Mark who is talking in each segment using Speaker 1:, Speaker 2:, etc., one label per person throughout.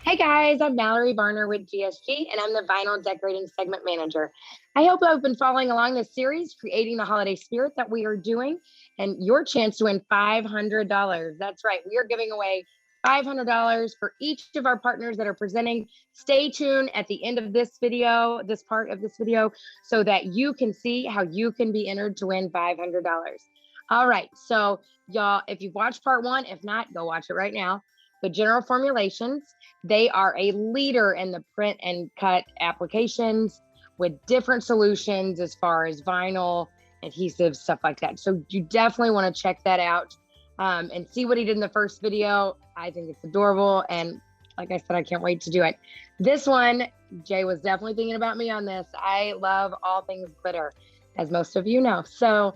Speaker 1: Hey guys, I'm Mallory Barner with GSG, and I'm the Vinyl Decorating Segment Manager. I hope you've been following along this series, creating the holiday spirit that we are doing, and your chance to win $500. That's right, we are giving away $500 for each of our partners that are presenting. Stay tuned at the end of this video, this part of this video, so that you can see how you can be entered to win $500. All right, so y'all, if you've watched part one, if not, go watch it right now. But General Formulations, they are a leader in the print and cut applications with different solutions as far as vinyl, adhesives, stuff like that. So you definitely want to check that out and see what he did in the first video. I think it's adorable. And like I said, I can't wait to do it. This one, Jay was definitely thinking about me on this. I love all things glitter, as most of you know. So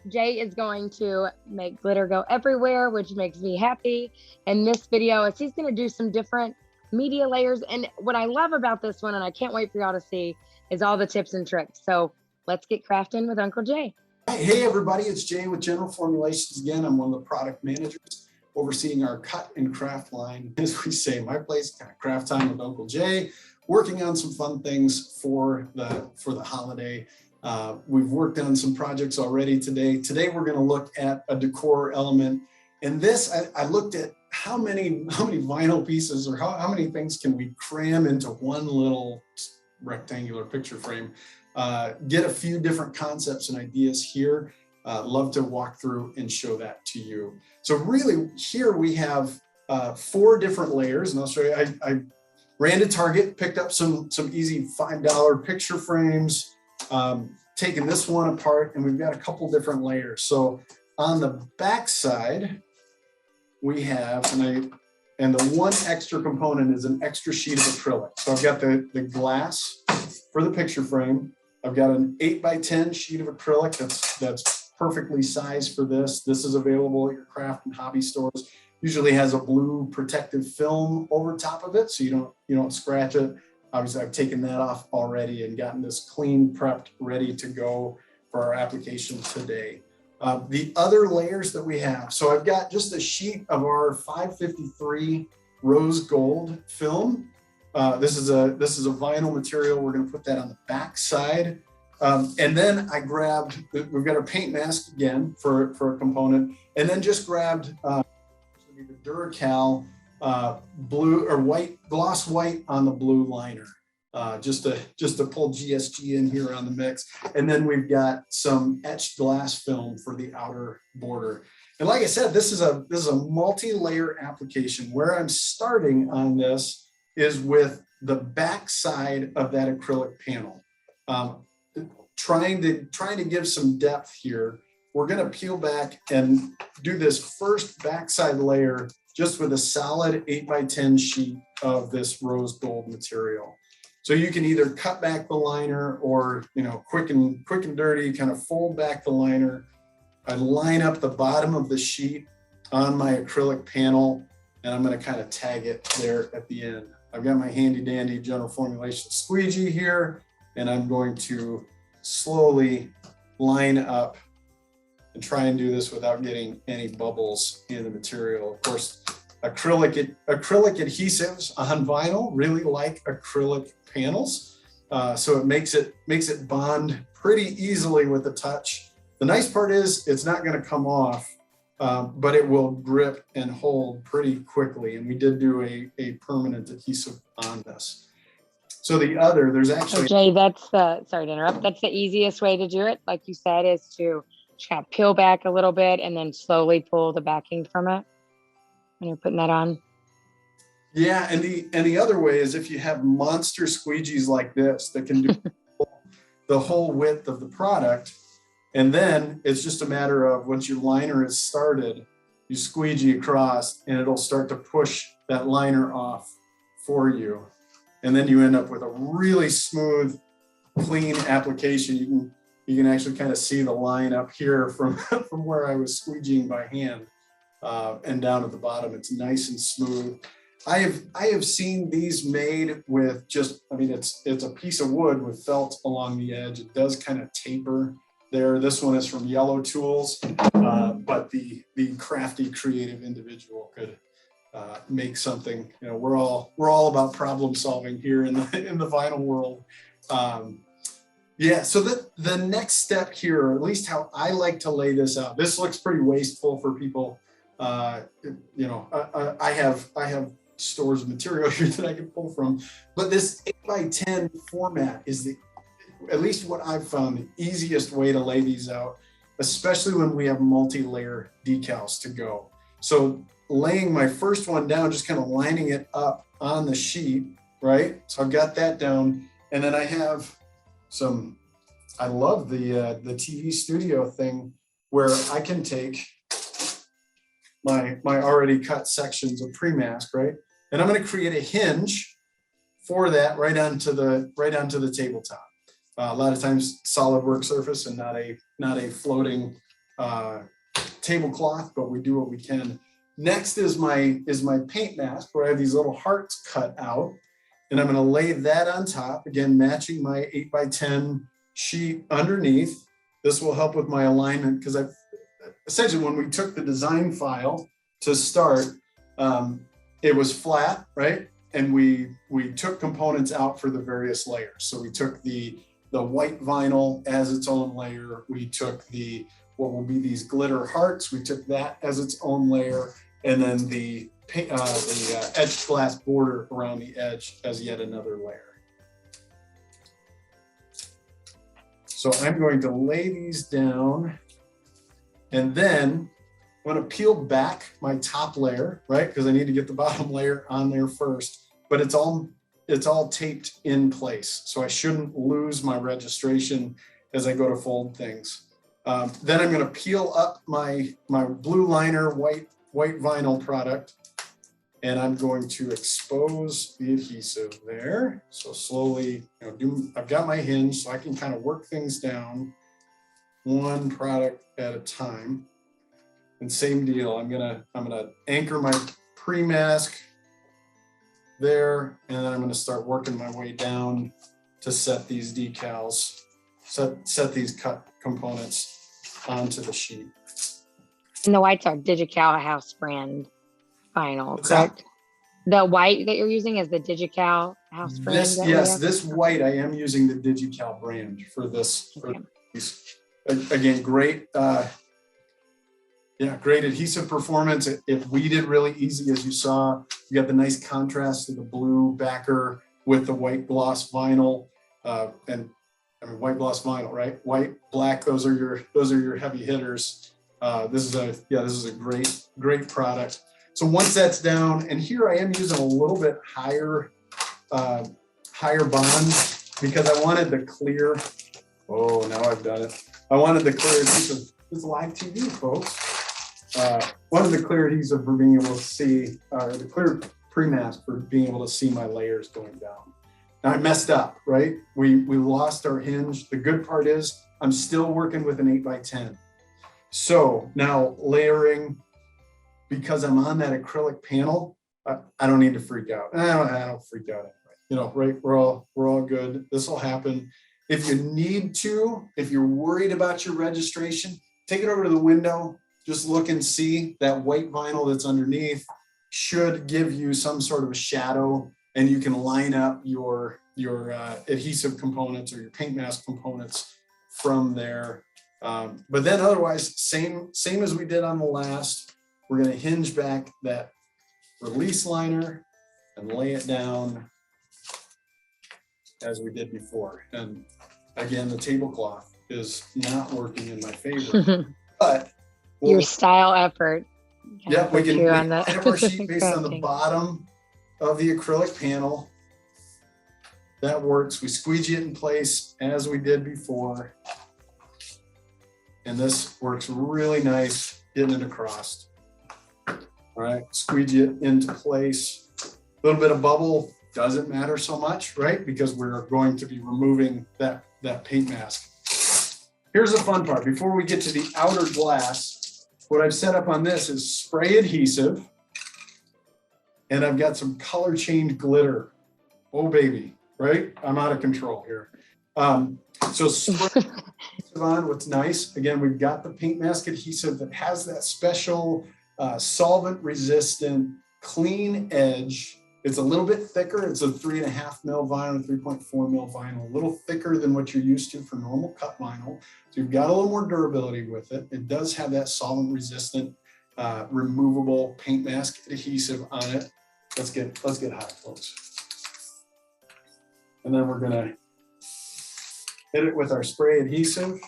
Speaker 1: Jay is going to make glitter go everywhere, which makes me happy. In this video, is he's going to do some different media layers. And what I love about this one, and I can't wait for y'all to see, is all the tips and tricks. So let's get crafting with Uncle Jay.
Speaker 2: Hey everybody, it's Jay with General Formulations again. I'm one of the product managers overseeing our cut and craft line. As we say, my place, kind of craft time with Uncle Jay, working on some fun things for the holiday. We've worked on some projects already today. Today we're going to look at a decor element. And this, I looked at how many vinyl pieces or how many things can we cram into one little rectangular picture frame. Get a few different concepts and ideas here. Love to walk through and show that to you. So really here we have 4 different layers, and I'll show you. I ran to Target, picked up some easy $5 picture frames. Taking this one apart, and we've got a couple different layers. So on the back side, we have, and the one extra component is an extra sheet of acrylic. So I've got the glass for the picture frame. I've got an 8x10 sheet of acrylic that's perfectly sized for this. This is available at your craft and hobby stores. Usually has a blue protective film over top of it, so you don't scratch it. Obviously, I've taken that off already and gotten this clean, prepped, ready to go for our application today. The other layers that we have, so I've got just a sheet of our 553 rose gold film. This is a vinyl material. We're going to put that on the back side. And then I grabbed, we've got a paint mask again for a component, and then just grabbed the Duracal blue or white, gloss white on the blue liner, just to pull GSG in here on the mix. And then we've got some etched glass film for the outer border. And like I said, this is a multi-layer application. Where I'm starting on this is with the back side of that acrylic panel. Trying to give some depth here. We're going to peel back and do this first backside layer just with a solid 8x10 sheet of this rose gold material. So you can either cut back the liner or, quick and dirty, kind of fold back the liner. I line up the bottom of the sheet on my acrylic panel, and I'm going to kind of tag it there at the end. I've got my handy dandy General Formulations squeegee here, and I'm going to slowly line up and try and do this without getting any bubbles in the material. Of course, acrylic adhesives on vinyl really like acrylic panels, so it makes it bond pretty easily with the touch. The nice part is it's not going to come off, but it will grip and hold pretty quickly. And we did do a permanent adhesive on this. So there's actually.
Speaker 1: Jay, sorry to interrupt. That's the easiest way to do it, like you said, is to just kind of peel back a little bit and then slowly pull the backing from it when you're putting that on.
Speaker 2: Yeah, and the other way is if you have monster squeegees like this that can do the whole width of the product, and then it's just a matter of once your liner is started, you squeegee across and it'll start to push that liner off for you. And then you end up with a really smooth, clean application. You can actually kind of see the line up here from where I was squeegeeing by hand, and down at the bottom. It's nice and smooth. I have seen these made with just, it's a piece of wood with felt along the edge. It does kind of taper there. This one is from Yellow Tools, but the crafty, creative individual could make something. You know, we're all about problem solving here in the vinyl world. Yeah, so the next step here, or at least how I like to lay this out, this looks pretty wasteful for people. You know, I have stores of material here that I can pull from, but this 8x10 format is at least what I've found, the easiest way to lay these out, especially when we have multi-layer decals to go. So laying my first one down, just kind of lining it up on the sheet, right? So I've got that down, and then I have I love the TV studio thing where I can take my already cut sections of pre-mask, right? And I'm going to create a hinge for that right onto the tabletop. A lot of times solid work surface and not a floating tablecloth, but we do what we can. Next is my paint mask where I have these little hearts cut out, and I'm going to lay that on top, again matching my 8x10 sheet underneath. This will help with my alignment because essentially when we took the design file to start, it was flat, right? And we took components out for the various layers. So we took the white vinyl as its own layer. We took what will be these glitter hearts. We took that as its own layer, and then the etched glass border around the edge as yet another layer. So I'm going to lay these down, and then I'm going to peel back my top layer, right? Because I need to get the bottom layer on there first, but it's all taped in place. So I shouldn't lose my registration as I go to fold things. Then I'm going to peel up my blue liner white vinyl product, and I'm going to expose the adhesive there. So slowly, I've got my hinge so I can kind of work things down one product at a time. And same deal, I'm gonna anchor my pre-mask there, and then I'm gonna start working my way down to set these decals, set these cut components onto the sheet.
Speaker 1: And the whites are Digical house brand vinyl, correct? The white that you're using is the Digical house brand?
Speaker 2: This white, I am using the Digical brand for this. Okay. Again, great adhesive performance. It weeded really easy, as you saw. You got the nice contrast of the blue backer with the white gloss vinyl, and I mean white gloss vinyl, right? White, black, those are your heavy hitters. This is a great product. So once that's down, and here I am using a little bit higher bond because I wanted the clear. Oh, now I've done it. I wanted the clear adhesive. This is live TV, folks. Wanted the clear adhesive for being able to see, the clear pre-mask for being able to see my layers going down. Now I messed up, right? We lost our hinge. The good part is I'm still working with an 8x10. So now layering, because I'm on that acrylic panel, I don't need to freak out. I don't freak out anyway. Right? We're all good. This will happen. If you need to, if you're worried about your registration, take it over to the window. Just look and see that white vinyl that's underneath should give you some sort of a shadow, and you can line up your adhesive components or your paint mask components from there. But then otherwise, same as we did on the last, we're going to hinge back that release liner and lay it down as we did before. And again, the tablecloth is not working in my favor, but
Speaker 1: your style effort.
Speaker 2: Yeah, we can line up our sheet based on the bottom of the acrylic panel. That works. We squeegee it in place as we did before. And this works really nice, getting it across. All right, squeegee it into place. A little bit of bubble doesn't matter so much, right? Because we're going to be removing that paint mask. Here's the fun part. Before we get to the outer glass, what I've set up on this is spray adhesive, and I've got some color change glitter. Oh baby, right? I'm out of control here. So spray on. What's nice, again, we've got the paint mask adhesive that has that special solvent resistant clean edge. It's a little bit thicker. It's a 3.5 mil vinyl, 3.4 mil vinyl, a little thicker than what you're used to for normal cut vinyl. So you've got a little more durability with it. It does have that solvent resistant, removable paint mask adhesive on it. Let's get hot, folks. And then we're gonna hit it with our spray adhesive.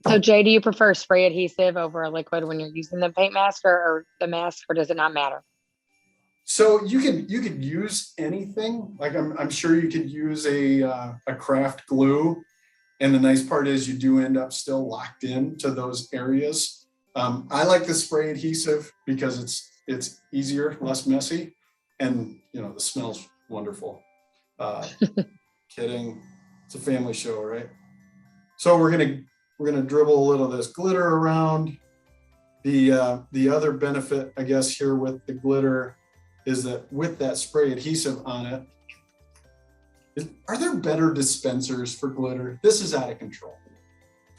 Speaker 1: So Jay, do you prefer spray adhesive over a liquid when you're using the paint mask or the mask, or does it not matter?
Speaker 2: So you could use anything. Like I'm sure you could use a craft glue, and the nice part is you do end up still locked in to those areas. I like the spray adhesive because it's easier, less messy, and the smell's wonderful. Kidding, it's a family show, right? So we're gonna dribble a little of this glitter around. The other benefit, I guess, here with the glitter is that with that spray adhesive on it, are there better dispensers for glitter? This is out of control.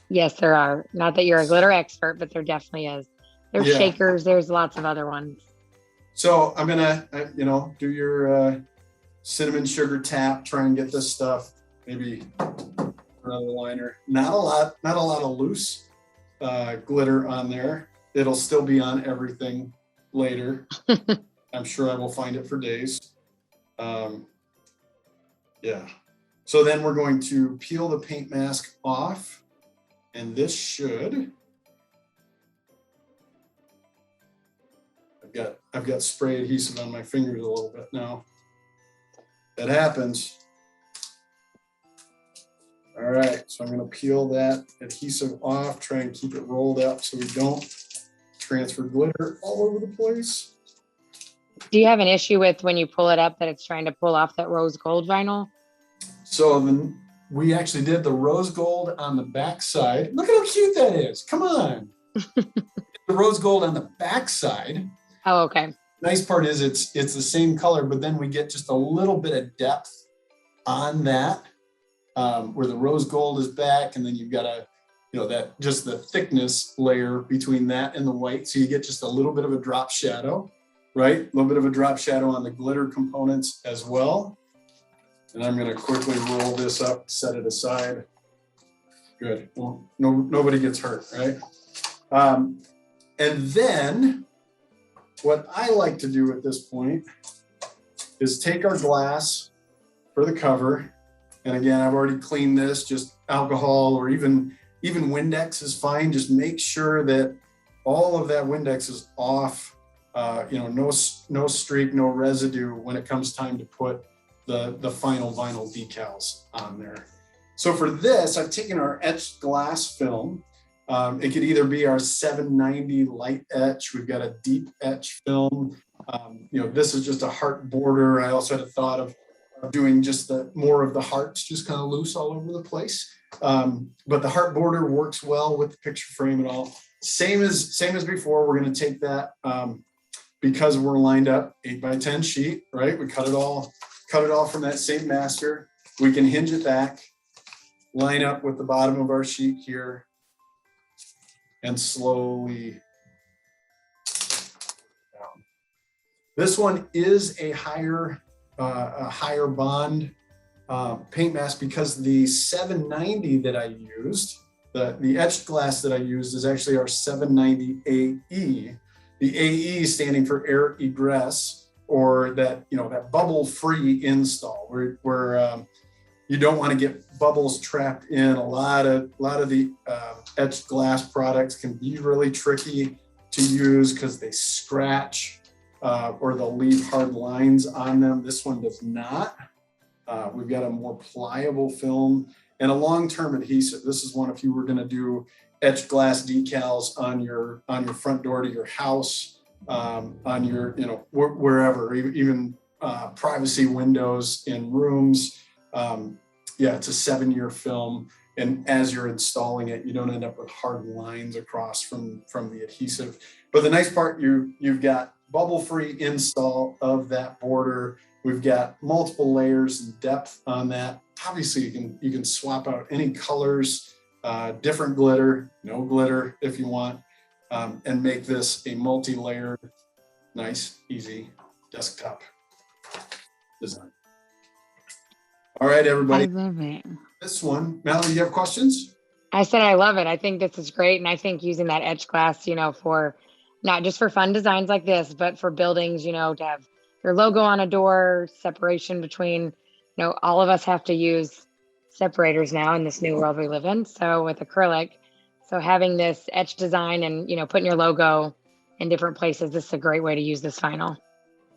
Speaker 1: Yes, there are. Not that you're a glitter expert, but there definitely is. There's shakers. There's lots of other ones.
Speaker 2: So I'm gonna, do your cinnamon sugar tap. Try and get this stuff maybe around the liner. Not a lot of loose glitter on there. It'll still be on everything later. I'm sure I will find it for days. Yeah. So then we're going to peel the paint mask off, and this should. I've got spray adhesive on my fingers a little bit now. That happens. All right, so I'm going to peel that adhesive off, try and keep it rolled up so we don't transfer glitter all over the place.
Speaker 1: Do you have an issue with when you pull it up that it's trying to pull off that rose gold vinyl?
Speaker 2: So then we actually did the rose gold on the back side. Look at how cute that is. Come on. The rose gold on the back side.
Speaker 1: Oh, okay.
Speaker 2: Nice part is it's the same color, but then we get just a little bit of depth on that, where the rose gold is back, and then you've got that just the thickness layer between that and the white. So you get just a little bit of a drop shadow, right? A little bit of a drop shadow on the glitter components as well. And I'm gonna quickly roll this up, set it aside. Good, well, nobody gets hurt, right? And then what I like to do at this point is take our glass for the cover. And again, I've already cleaned this, just alcohol or even Windex is fine. Just make sure that all of that Windex is off, no streak, no residue when it comes time to put the final vinyl decals on there. So for this, I've taken our etched glass film. It could either be our 790 light etch. We've got a deep etch film. This is just a heart border. I also had a thought of doing just more of the hearts, just kind of loose all over the place. But the heart border works well with the picture frame and all. Same as before. We're going to take that because we're lined up 8x10 sheet, right? We cut it all from that same master. We can hinge it back, line up with the bottom of our sheet here, and slowly down. This one is a higher bond paint mask because the 790 that I used, the etched glass that I used is actually our 790 AE. The AE standing for air egress, or that bubble-free install, where you don't want to get bubbles trapped in. A lot of the etched glass products can be really tricky to use because they scratch or they'll leave hard lines on them. This one does not. We've got a more pliable film and a long-term adhesive. This is one if you were going to do etched glass decals on your front door to your house, on your wherever, even privacy windows in rooms. It's a 7-year film, and as you're installing it, you don't end up with hard lines across from the adhesive. But the nice part, you've got bubble-free install of that border. We've got multiple layers and depth on that. Obviously, you can swap out any colors, different glitter, no glitter if you want, and make this a multi-layered Nice, easy desktop design. All right, everybody.
Speaker 1: I love it.
Speaker 2: This one, Mallory, do you have questions?
Speaker 1: I said I love it. I think this is great. And I think using that etch glass, for not just for fun designs like this, but for buildings, to have your logo on a door, separation between, all of us have to use separators now in this new world we live in. So with acrylic, so having this etch design and, putting your logo in different places, this is a great way to use this vinyl.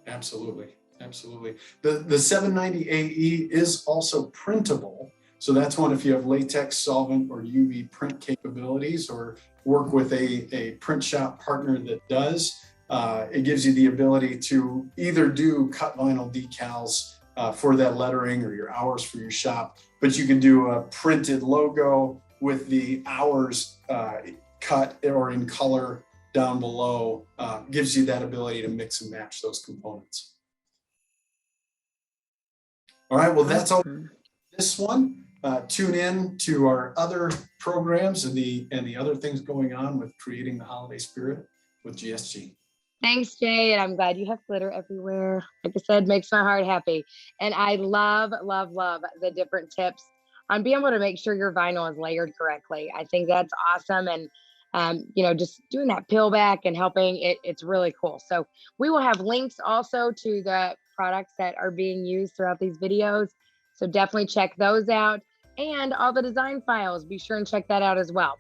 Speaker 2: Absolutely. Absolutely. The 790 AE is also printable. So that's one if you have latex, solvent, or UV print capabilities, or work with a print shop partner that does. It gives you the ability to either do cut vinyl decals for that lettering or your hours for your shop, but you can do a printed logo with the hours cut or in color down below. Gives you that ability to mix and match those components. All right, well, that's all this one. Tune in to our other programs and the other things going on with creating the holiday spirit with GSG.
Speaker 1: Thanks, Jay. And I'm glad you have glitter everywhere. Like I said, makes my heart happy. And I love, love, love the different tips on being able to make sure your vinyl is layered correctly. I think that's awesome. And, just doing that peel back and helping it's really cool. So we will have links also to the products that are being used throughout these videos. So definitely check those out, and all the design files. Be sure and check that out as well.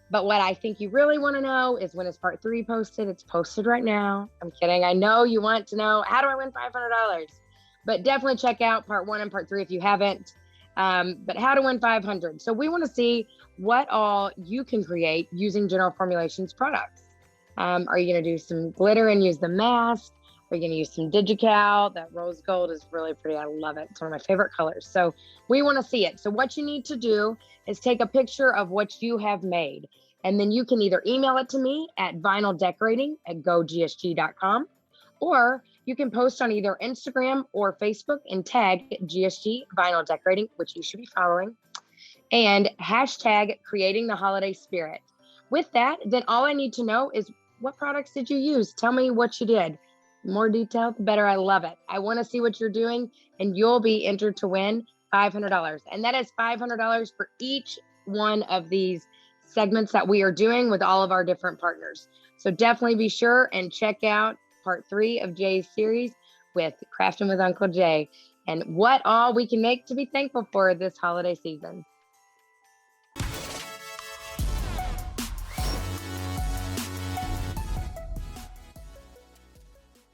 Speaker 1: But what I think you really want to know is, when is part 3 posted? It's posted right now. I'm kidding. I know you want to know, how do I win $500? But definitely check out part 1 and part 3 if you haven't. But how to win 500. So we want to see what all you can create using General Formulations products. Are you going to do some glitter and use the mask? Are you going to use some digical? That rose gold is really pretty. I love it. It's one of my favorite colors. So we want to see it. So what you need to do is take a picture of what you have made. And then you can either email it to me at vinyldecorating@gogsg.com, or you can post on either Instagram or Facebook and tag GSG Vinyl Decorating, which you should be following, and hashtag creating the holiday spirit. With that, then all I need to know is, what products did you use? Tell me what you did. The more detail, the better. I love it. I want to see what you're doing, and you'll be entered to win $500. And that is $500 for each one of these segments that we are doing with all of our different partners. So definitely be sure and check out part 3 of Jay's series with Crafting with Uncle Jay, and what all we can make to be thankful for this holiday season.